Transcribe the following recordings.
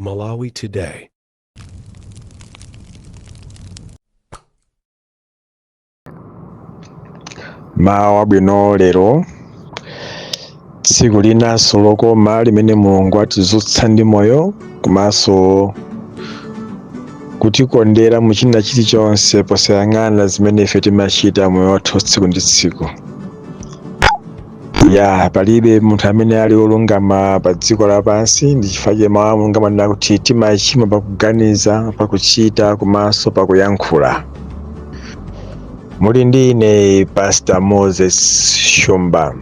Malawi Today. Mawa bwino lero tsiku linanso lokoma limene Mulungu atizutsa ndi moyo komanso kutikondera mu china chilichonse posayang'ana zimene ife timachita moyo wathu tsiku ndi tsiku. Palibe munthu amene ali olungama pa dziko lapansi, ndi chifukwa chake mawu a Mulungu amanena kuti timachimwa pakuganiza, pakuchita komanso pakuyankhula. Muli ndi ine Pastor Moses Shumba.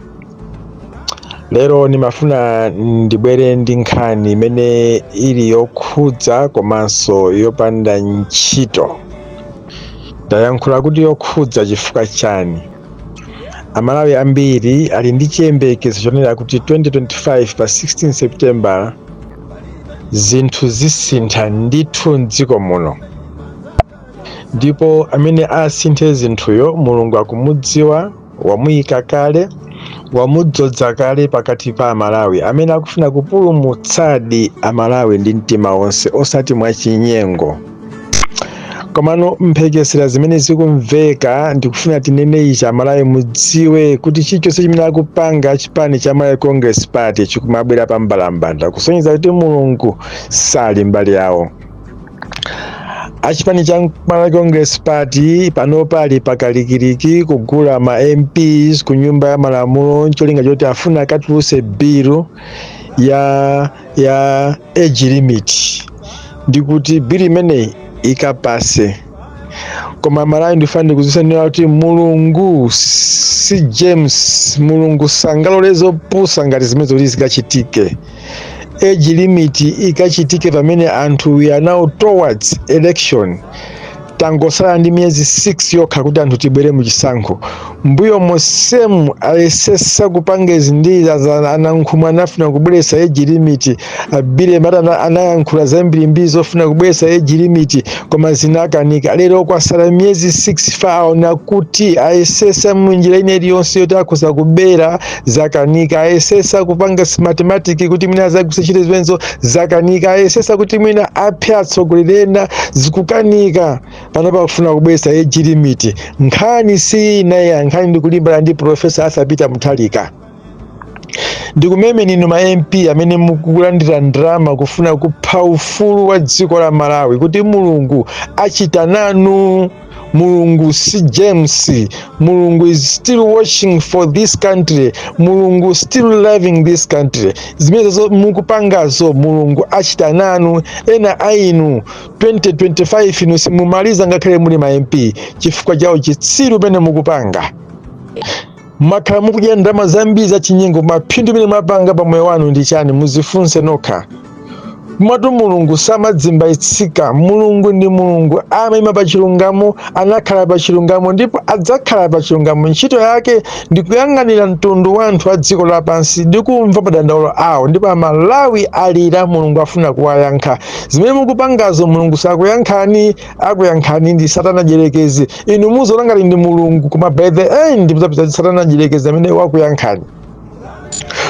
Lero nimafuna ndibwere ndi nkhani imene ili yokhudza komanso yopanda ntchito. Ndayankhula kuti yokhudza chifukwa chani? Amalawi ambiri ali ndi chiyembekezo chonena kuti 2025 pa 16 September zinthu zisintha ndithu m'dziko muno, ndipo amene asinthe zinthuyo Mulungu akumudziwa, wamuyika kale, wamudzodza kale pakati pa Amalawi amene akufuna kupulumutsadi Amalawi ndi mtima wonse, osati mwachinyengo. Komano mphekesera zimene zikumveka ndikufuna tinene ichi Amalawi mudziwe kuti chilichonse chimene akupanga chipani cha Malawi Congress Party chikumabwera pa mbalambanda, kusonyeza kuti Mulungu sali mbali yawo. Achipani cha Malawi Congress Party pano pali pakalikiliki kugula ma MPs ku nyumba ya malamulo, ncholinga choti afuna akatuluse bill ya age limit, ndikuti bill imeneyi ikapase. Koma Malawi ndifuna kuzisanyira kuti Mulungu si James, Mulungu sangalole zopusa ngati zimene zikachitike. Age limit ikachitike pamene anthu we are now towards election. Tangosala ndi miyezi 6 yokha kuti anthu tibwere mu chisankho. Mbuyo mosemu alesesa kupanga izi ndi anankhumwa anafuna kubweresa age limit, abile mata anayankhula zambiri zofuna kubweresa age limit koma zinakanika. Lero kwasala miyezi 6 faona kuti alesesa munjira ine iliyonse yoti akhoza kubera zakanika, alesesa kupanga mathematics kuti mwina zakusachita zimenzo zakanika, alesesa kuti mwina aphe atsogoleri ena zikukanika. Pano pakufuna kubweresa age limit. Nkhani si naye, nkhani ndikulimbana ndi Professor Arthur Peter Mutharika. Ndikumeme ninu ma MP amene mukulandira ndrama kufuna kupha ufulu wa dziko la Malawi kuti Mulungu achita nanu. Mulungu si James, Mulungu is still watching for this country, Mulungu still loving this country. Zimenezo mukupangazo Mulungu achita nanu. Ena ainu 2025 inu simumaliza ngakhale muli ma MP chifukwa chawo chitsiru pene mukupanga. Makhala mukudya ndalama zambiri za chinyengo, maphindu mene mapanga pa moyo wanu ndi chani? Muzifunse nokha. Mwatu Mulungu samadzimbaitsika. Mulungu ndi Mulungu, amayima pa chilungamo, anakhala pa chilungamo ndipo adzakhala pa chilungamo. Ntchito yake ndi kuyang'anira mtundu wa anthu a dziko lapansi ndi kumva madandaulo awo, ndipo Amalawi alira Mulungu afuna kuwayankha. Zimene mukupangazo Mulungu sakuyankhani, akuyankhani ndi Satana Dyerekezi. Inu muzolangati ndi Mulungu koma by the end muzapeza Satana Dyerekezi amene wakuyankhani.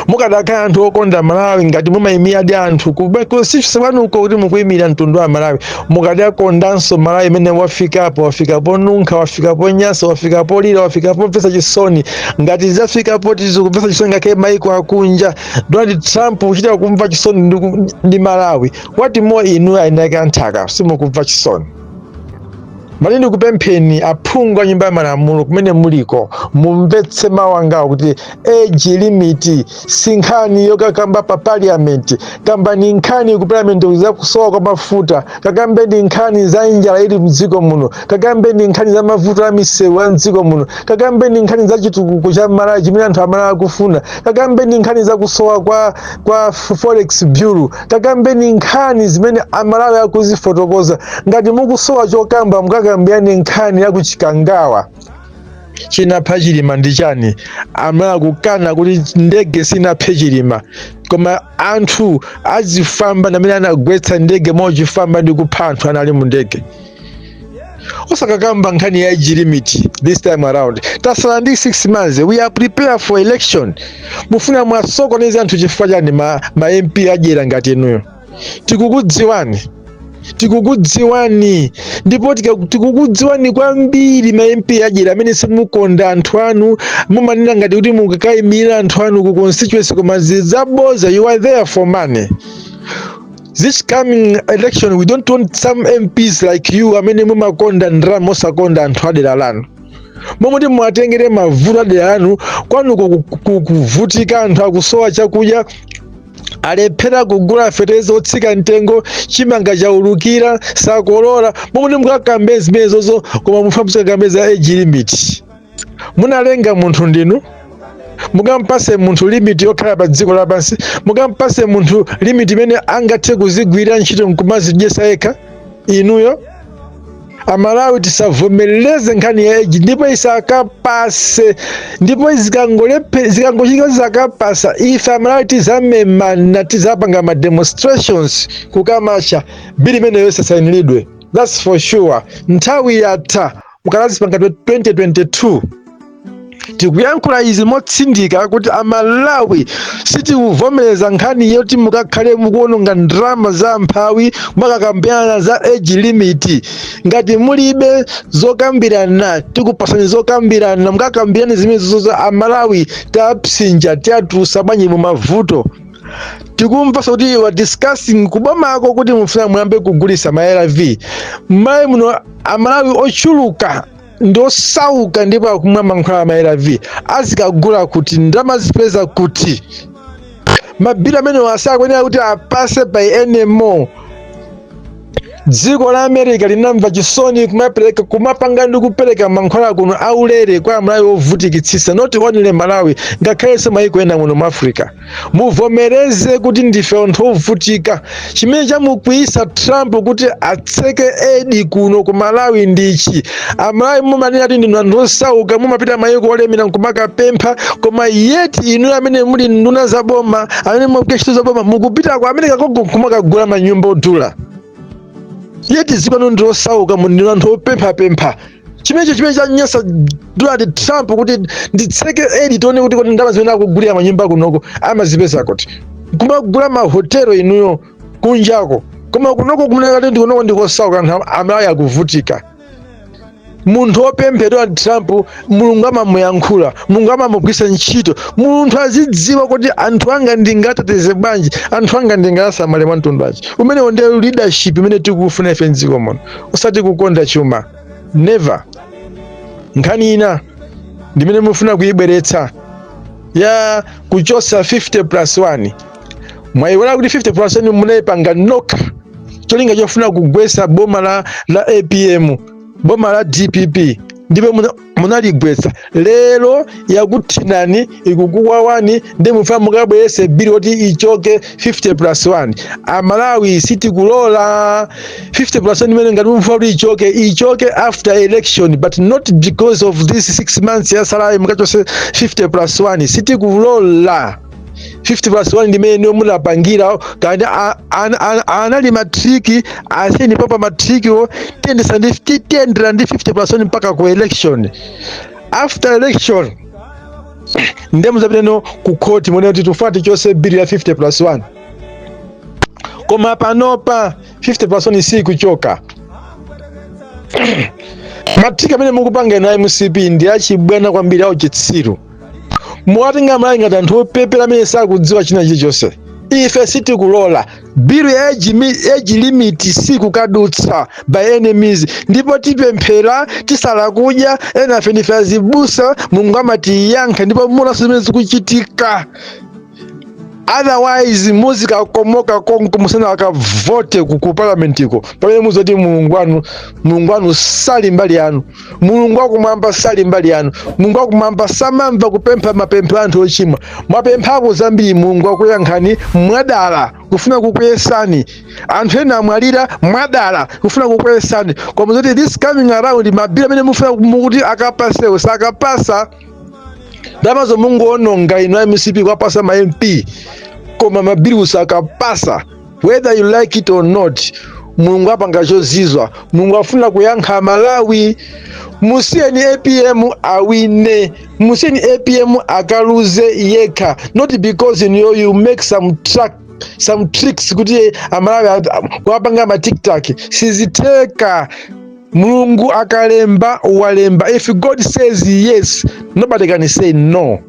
Mukadakhala anthu okonda Malawi ngati mumayimira di anthu kusifanuko kuti mukuyimira mtundu wa Malawi, mukadakondanso Malawi imene wafikapo nunkha, wafikapo nyasa, wafikapo lira, wafikapo kupesa chisoni. Ngati zafikapo tizikupesa chisoni ngakhale maiko akunja, Donald Trump kuchita kumva chisoni ndi Malawi, wati more inu ayinaka nthaka simukumva chisoni. Malindi kupempheni aphungu a nyumba ya malamulo kumene muliko, mumvetse mawu angawo kuti age limit si nkhani yokakamba pa parliament, kamba ni nkhani ku parliament za kusowa kwa mafuta, kakambe ni nkhani za njala ili mdziko muno, kakambe ni nkhani za mavuto a misewu a mdziko muno, kakambe ni nkhani za chitukuko cha Malawi chimene anthu amalawi akufuna, kakambe ni nkhani za kusowa kwa forex bureau, kakambe ni nkhani zimene Amalawi akuzifotokoza. Ngati mukusowa chokamba mukakambirani nkhani ya kuchikangawa chinapha Chilima ndi chani? Amalawi kukana kuti ndege sinaphe Chilima, koma anthu azifamba namene anagwetsa ndege mochifamba ndi kupha anthu anali mu ndege. Osakakamba nkhani ya age limit this time around. Tasala ndi 6 months, we are prepared for election. Mufuna mwasokoneza anthu chifukwa chani ma MP ajera ngati inuyo. tikukudziwani ndipo tikukudziwani kwambiri ma MP ajira amene simukonda anthu anu, mumanena ngati kuti mukakayimira anthu anu ku constituency koma zidzaboza. You are there for money. This coming election we don't want some MPs like you amene mumakonda ndalama mosakonda anthu adera lanu. Momwe mwatengere mavuto adera lanu kwanu kuvutika, anthu akusowa chakudya, alephera kugula fertilizer otsika mtengo, chimanga chaulukira sakolola. Momwe mukakambe zimenezozo koma mufamusa kambeza age limit. Munalenga munthu ndinu, mukampase munthu limit yokhala pa dziko lapansi, mukampase munthu limit imene angathe kuzigwira ntchito nkumazidyesa yekha. Inuyo Amalawi tisavomereze nkhani ya age, ndipo isakapase, ndipo zikangochika zisakapasa, ife Amalawi tizamemana, tizapanga ma demonstrations kukamasha bili imene yonse sayinilidwe. That's for sure. Nthawi yatha mukalazipanga 2022. Tikuyankhula izi motsindika kuti Amalawi sitikuvomereza nkhani yoti mukakhale mukuononga ndalama za mphawi mwakakambirana za age limit. Ngati mulibe zokambirana, tikupasani zokambirana, mukakambirane zimenezo za Amalawi tapsinja tiatusa bwanji mu mavuto. Tikumva kuti you are discussing kubomako kuti mufuna muyambe kugulisa ma ARV. Mmayi muno Amalawi ochuluka ndosauka ndipo akumwa mankhwala ma ARV azikagula kuti ndalama zipeza kuti mabili amene wasakwenera kuti apase by NMO. Dziko la America linamva chisoni kumapanga ndi kupereka mankhwala kuno aulere kwa Amalawi ovutikitsisa, not only Malawi, ngakhalenso mayiko ena muno mu Africa. Muvomereze kuti ndife anthu ovutika. Chimene chamukwiyisa Trump kuti atseke aid kuno ku Malawi ndichi. Amalawi mumanena kuti ndinu anthu osauka, mumapita mayiko olemera nkumakapempha, koma yeti inu amene muli nduna zaboma, amene mukupita ntchito zaboma, mukupita ku America kumakagula manyumba odula. Yeti zipano ndosauka ndinu anthu opempha. Chimene chanyasa Donald Trump kuti nditseke aid tione kuti ndalama zimene akugulira manyumba kunoko amazipeza kuti. Kumagula mahotelo inuyo kunjako, koma kunoko kumeneka kuti ndikunoko ndikosauka anthu Amalawi akuvutika. Munthu opempha Donald Trump, Mulungu amamuyankhula, Mulungu amamugwisa ntchito. Munthu azidziwa kuti anthu anga ndingateteze bwanji, anthu anga ndingasamale mwa mtundu wanji. Umenewo ndi leadership imene tikufuna ife m'dziko muno, osati kukonda chuma. Never. Nkhani ina ndimene mufuna kuyibweretsa ya kuchosa 50+1. Mwayiwala kuti 50+1 munayipanga nokha, cholinga chofuna kugwesa boma la APM, boma la DPP, ndipo munaligwetsa. Lero yakuthinani ikukuwawani ndi mufuna mukabwerese bili kuti ichoke 50+1. Amalawi sitikulola 50+1 imene ngati mufuna kuti ichoke after election, but not because of this 6 months ya salary mukachose 50+1. Sitikulola 50+1 ndimene munapangira kandi anali matriki asini papa matrikiwo tiyendera ndi 50+1 mpaka ku election. After election ndiye muzapitano ku court mwene kuti tufuna tichose bili ya 50+1. Koma panopa 50+1 si kuchoka. Matriki amene mukupanga na MCP ndi achibwana kwambiri au chitsiru. Mwatenga Amalawi ngati anthu opepera amene sakudziwa china chilichonse. Ife sitikulola bili ya age limit sikukadutsa by enemies, ndipo tipemphera tisala kudya enafe ndife azibusa, Mulungu amatiyankha ndipo muna zimene zikuchitika. Otherwise muzikakomoka konko musana akavote ku parliamentiko pamene muzoti Mulungu wanu sali mbali yanu, Mulungu wakumwamba sali mbali yanu, Mulungu wakumwamba samamva kupempha mapempho anthu ochimwa. Mwapemphapo zambiri, Mulungu wakuyankhani mwadala kufuna kukuyesani. Anthu ena amwalira mwadala kufuna kukuyesani. Kwa muzoti this coming around mabili amene mufuna kuti akapasewo sakapasa. Damazo Mungu ononga inu MCP kwapasa ma MP, koma mabili usakapasa, whether you like it or not. Mulungu apanga chozizwa, Mulungu afuna kuyankha Malawi. Musiyeni APM awine, musiyeni APM akaluze yekha, not because you make some track some tricks kuti Amalawi kuwapanga ma TikTok siziteka. Mulungu akalemba walemba. If God says yes, nobody can say no.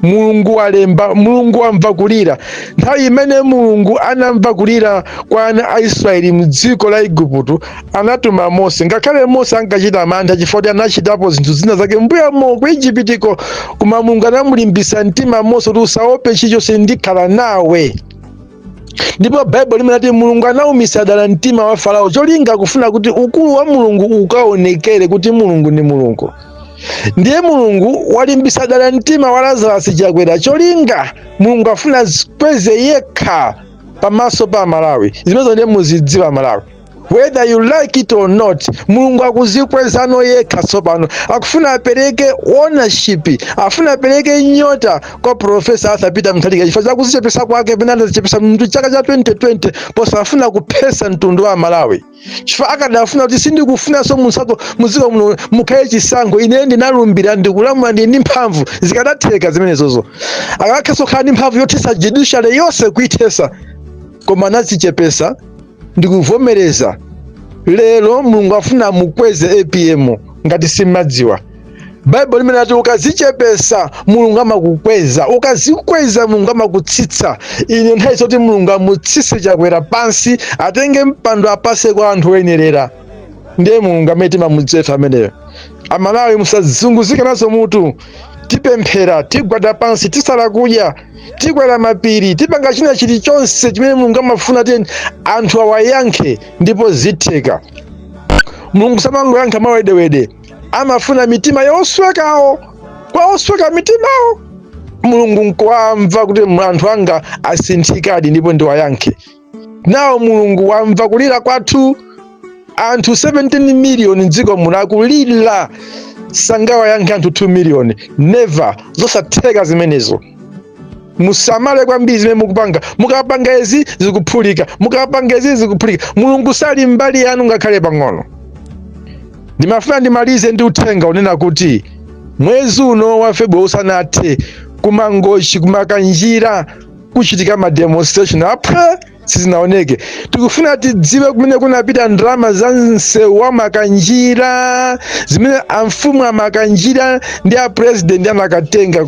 Mulungu alemba, Mulungu amva kulira. Nthawi imene Mulungu anamva kulira kwa ana a Israeli m'dziko la Igupto anatuma Mose. Ngakhale Mose ankachita mantha chifukwa anachitapo zinthu zina zake mbuyamo ku Igupto, koma Mulungu anamulimbisa mtima Mose kuti usaope chilichonse ndikhala nawe. Ndipo Bible limenati Mulungu anawumisa dala mtima wa Farao cholinga kufuna kuti ukulu wa Mulungu ukaonekere kuti Mulungu ni Mulungu. Ndiye Mulungu walimbisa dala mtima wa Lazarus Chakwera cholinga Mulungu afuna kweze yekha pamaso pa Malawi. Zimenezo ndiye muzidziwa Malawi. Whether you like it or not, Mulungu akuzikweza no yekha tsopano. Akufuna apereke ownership, afuna apereke nyota kwa Professor Arthur Peter Mutharika chifukwa kuzichepesa kwake penana zichepesa mtu chaka cha 2020 posa afuna kupesa mtundu wa Malawi. Chifukwa akadafuna kuti sindikufuna so muziko muno mukhale chisankho ine ndinalumbira ndikulamula ndi mphamvu zikadatheka zimenezozo. Akakhaso khala ndi mphamvu yothesa judiciary yonse kuithesa koma anazichepesa ndikuvomereza. Lero Mulungu afuna mukweze APM ngati simadziwa. Bible limenati ukazichepesa Mulungu amakukweza, ukazikweza Mulungu amakutsitsa. Ine nthawi zoti Mulungu amutsitse Chakwera pansi atenge mpando apase kwa anthu oyenerera. Ndiye Mulungu amene timamudzefa ameneyo. Amalawi musazunguzike nazo mutu. Tipemphera, tigwada pansi, tisala kudya, tikwera mapiri, tipanga china chilichonse chimene Mulungu amafuna kuti anthu awayankhe ndipo zitheka. Mulungu samangoyankha mawedewede, amafuna mitima yoswekawo. Kwa osweka mitimawo Mulungu nkuwamva kuti anthu anga asinthikadi ndipo ndiwayankhe. Nawo Mulungu wamva kulira kwathu anthu 17 million m'dziko muno akulira. Sangawayankhe anthu 2 million. Never. Zosatheka zimenezo. Musamale kwambiri zimene mukupanga. Mukapanga ezi zikuphulika, mukapanga ezi zikuphulika. Mulungu sali mbali yanu ngakhale pang'ono. Ndimafuna ndimalize ndi uthenga unena kuti mwezi uno wa February usanathe kumangochi kumakanjira kuchitika ma demonstration apha sizinaoneke. Tikufuna tidziwe kumene kunapita ndalama za msewu wa makanjira zimene amfumu amakanjira ndi a president anakatenga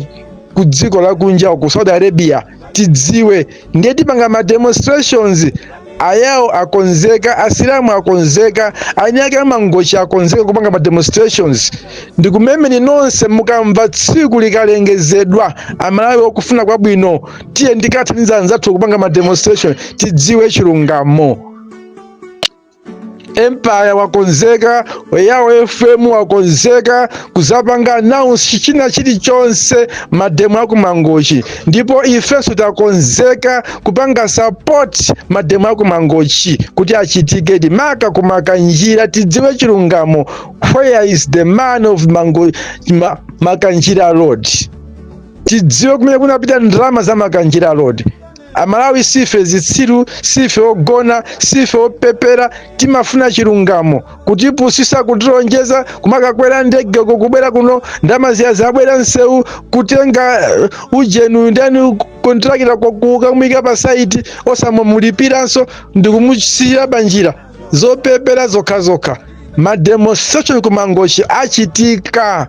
ku dziko la kunja ku Saudi Arabia. Tidziwe ndiye tipanga ma demonstrations ayawo akonzeka, asilamu akonzeka, anyake amangochi akonzeka kupanga ma demonstrations. Ndikumemeni nonse mukamva tsiku likalengezedwa Amalawi okufuna kwabwino tiye ndikathaniza anzathu kupanga ma demonstration tidziwe chilungamo. Empire wakonzeka, Yawo FM wakonzeka kuzapanga announce china chilichonse mademo akumangochi. Ndipo ifenso takonzeka kupanga support mademo akumangochi kuti achitike maka kumakanjira tidziwe chilungamo. Where is the man of Makanjira Road? Tidziwe kumene kunapita ndalama za Makanjira Road. Amalawi sife zitsiru, sife ogona, sife opepera, timafuna chilungamo. Kutipusisa kutilonjeza kumakakwera ndege kubwera kuno ndalama zabwera msewu kutenga ujenu ndani kontrakita kukamuyika pa site osamulipiranso ndikumusiya banjira zopepera zokha. Ma demonstration kumangochi achitika.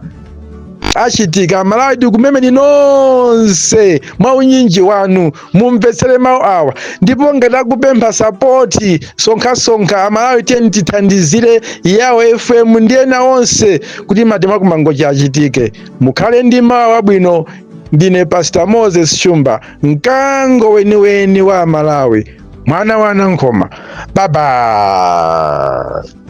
Amalawi tikumemeni nonse mwa unyinji wanu mumvetsere mawu awa. Ndipo ngati akupempha sapoti sonkha Amalawi tiye tithandizire Yawo FM ndi ena onse kuti mademo akumangochi achitike. Mukhale ndi mawu abwino. Ndine Pastor Moses Shumba, mkango weniweni wa Malawi, mwana wa Nankoma. Bye bye.